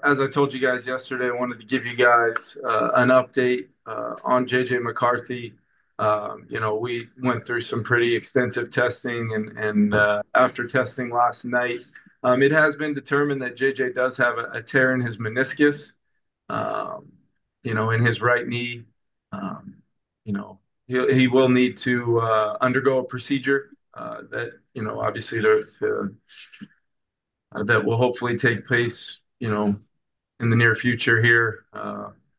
As I told you guys yesterday, I wanted to give you guys an update on JJ McCarthy. We went through some pretty extensive testing, and after testing last night, it has been determined that JJ does have a tear in his meniscus, um, in his right knee. Um, you know, he will need to undergo a procedure that, obviously that will hopefully take place, in the near future here.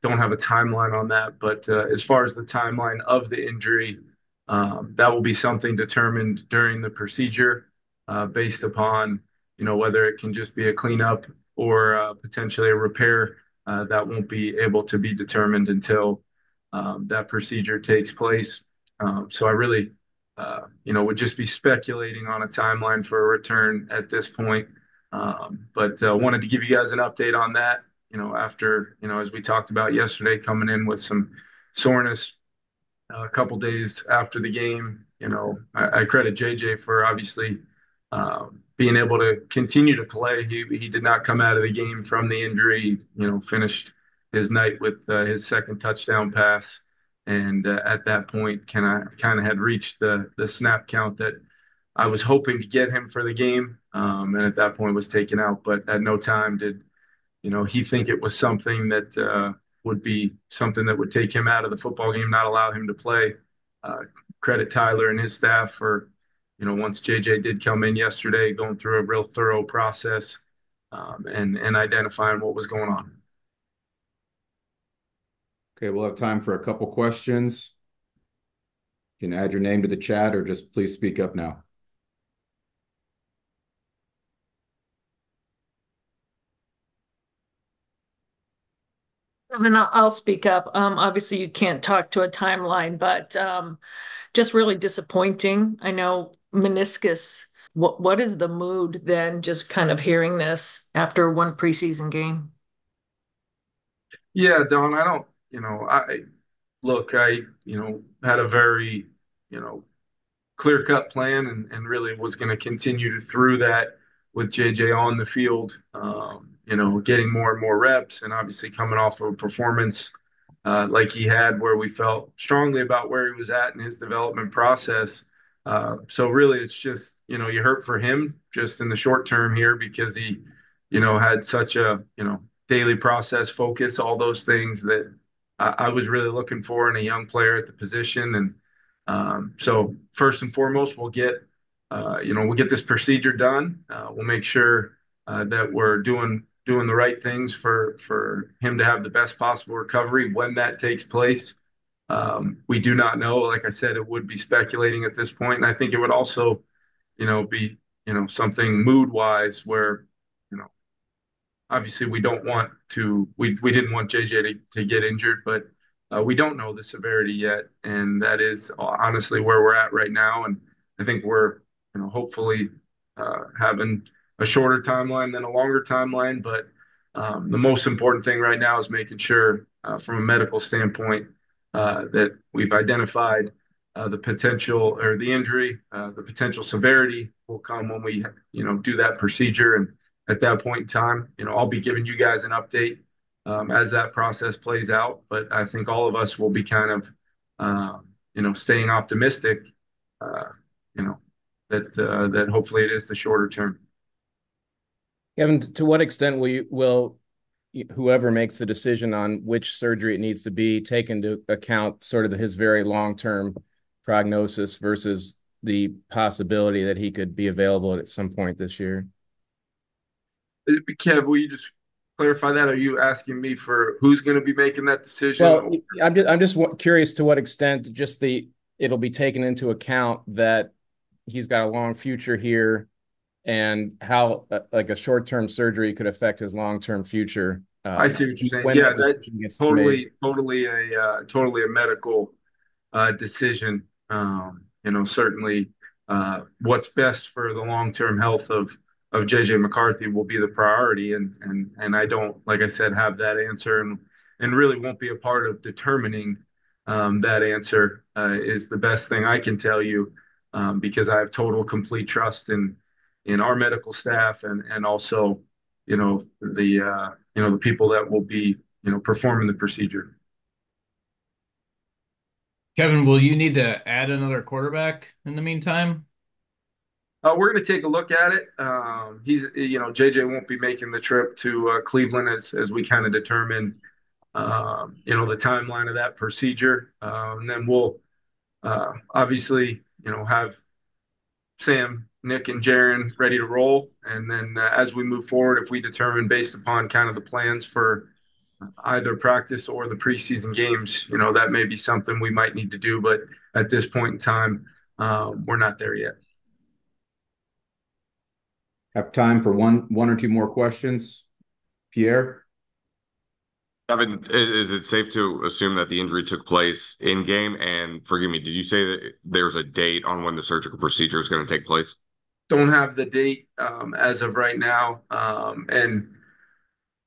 Don't have a timeline on that, but as far as the timeline of the injury, that will be something determined during the procedure based upon, whether it can just be a cleanup or potentially a repair. That won't be able to be determined until that procedure takes place. So I really, would just be speculating on a timeline for a return at this point. But wanted to give you guys an update on that. After, as we talked about yesterday, coming in with some soreness a couple days after the game. I credit JJ for obviously being able to continue to play. He did not come out of the game from the injury. Finished his night with his second touchdown pass, and at that point, kind of had reached the snap count that I was hoping to get him for the game, and at that point was taken out. But at no time did he think it was something that would be something that would take him out of the football game, not allow him to play. Uh, Credit Tyler and his staff for, once JJ did come in yesterday, going through a real thorough process and identifying what was going on. Okay, we'll have time for a couple questions. You can add your name to the chat or just please speak up now. And then I'll speak up. Obviously, you can't talk to a timeline, but just really disappointing. I know meniscus. What is the mood then? Just kind of hearing this after one preseason game. Yeah, Don, I don't, look, had a very, you know, clear cut plan and really was going to continue to through that with JJ on the field, getting more and more reps and obviously coming off of a performance like he had where we felt strongly about where he was at in his development process. So really, it's just, you hurt for him just in the short term here because he, had such a, daily process focus, all those things that I was really looking for in a young player at the position. And so first and foremost, we'll get this procedure done. We'll make sure that we're doing the right things for him to have the best possible recovery when that takes place. We do not know. Like I said, it would be speculating at this point, and I think it would also, be something mood wise where you know obviously we didn't want JJ to get injured, but we don't know the severity yet, and that is honestly where we're at right now. And I think we're hopefully having a shorter timeline than a longer timeline, but the most important thing right now is making sure from a medical standpoint that we've identified the potential or the injury, the potential severity will come when we do that procedure. And at that point in time, I'll be giving you guys an update as that process plays out. But I think all of us will be kind of, staying optimistic, uh, you know, that hopefully it is the shorter term. Kevin, to what extent will whoever makes the decision on which surgery it needs to be take into account sort of his very long-term prognosis versus the possibility that he could be available at some point this year? Kev, will you just clarify that? Are you asking me for who's going to be making that decision? Well, I'm just curious to what extent it'll be taken into account that he's got a long future here and how like a short-term surgery could affect his long-term future. I see what you're saying. When Yeah, that that's decision gets made. totally a medical decision. Certainly, what's best for the long-term health of JJ McCarthy will be the priority, and I don't, like I said, have that answer, and really won't be a part of determining that answer. Is the best thing I can tell you, because I have total complete trust in our medical staff and also the people that will be, performing the procedure. Kevin, will you need to add another quarterback in the meantime? We're going to take a look at it. JJ won't be making the trip to Cleveland as we kind of determine, the timeline of that procedure. And then we'll obviously, have Sam, Nick, and Jaron ready to roll. And then as we move forward, if we determine based upon kind of the plans for either practice or the preseason games, that may be something we might need to do. But at this point in time, we're not there yet. Have time for one or two more questions. Pierre? Kevin, is it safe to assume that the injury took place in game? And forgive me, did you say that there's a date on when the surgical procedure is going to take place? Don't have the date as of right now. And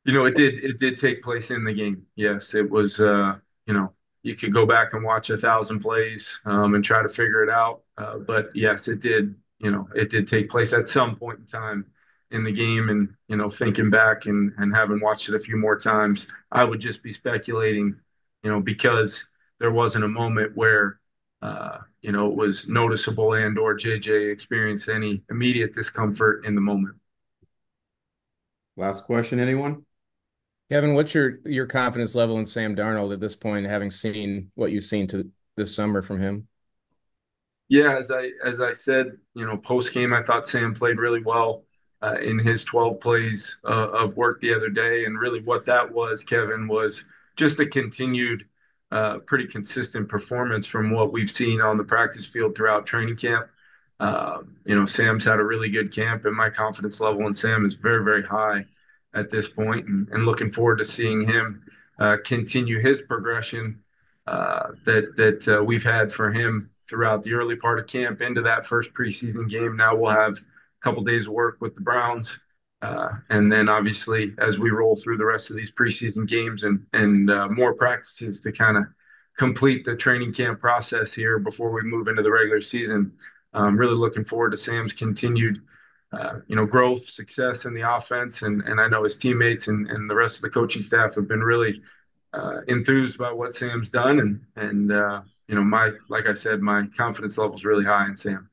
it did take place in the game. Yes, it was. You could go back and watch 1,000 plays and try to figure it out. But yes, it did. It did take place at some point in time in the game. And thinking back and having watched it a few more times, I would just be speculating. Because there wasn't a moment where it was noticeable and/or JJ experienced any immediate discomfort in the moment. Last question, anyone? Kevin, what's your confidence level in Sam Darnold at this point, having seen what you've seen this summer from him? Yeah, as I said, post game, I thought Sam played really well in his 12 plays of work the other day, and really what that was, Kevin, was just a continued, pretty consistent performance from what we've seen on the practice field throughout training camp. Sam's had a really good camp, and my confidence level in Sam is very, very high at this point, and looking forward to seeing him continue his progression that we've had for him throughout the early part of camp into that first preseason game. Now we'll have a couple days of work with the Browns. And then obviously as we roll through the rest of these preseason games and more practices to kind of complete the training camp process here before we move into the regular season. I'm really looking forward to Sam's continued growth, success in the offense. And I know his teammates and the rest of the coaching staff have been really enthused by what Sam's done. And like I said, my confidence level is really high in Sam.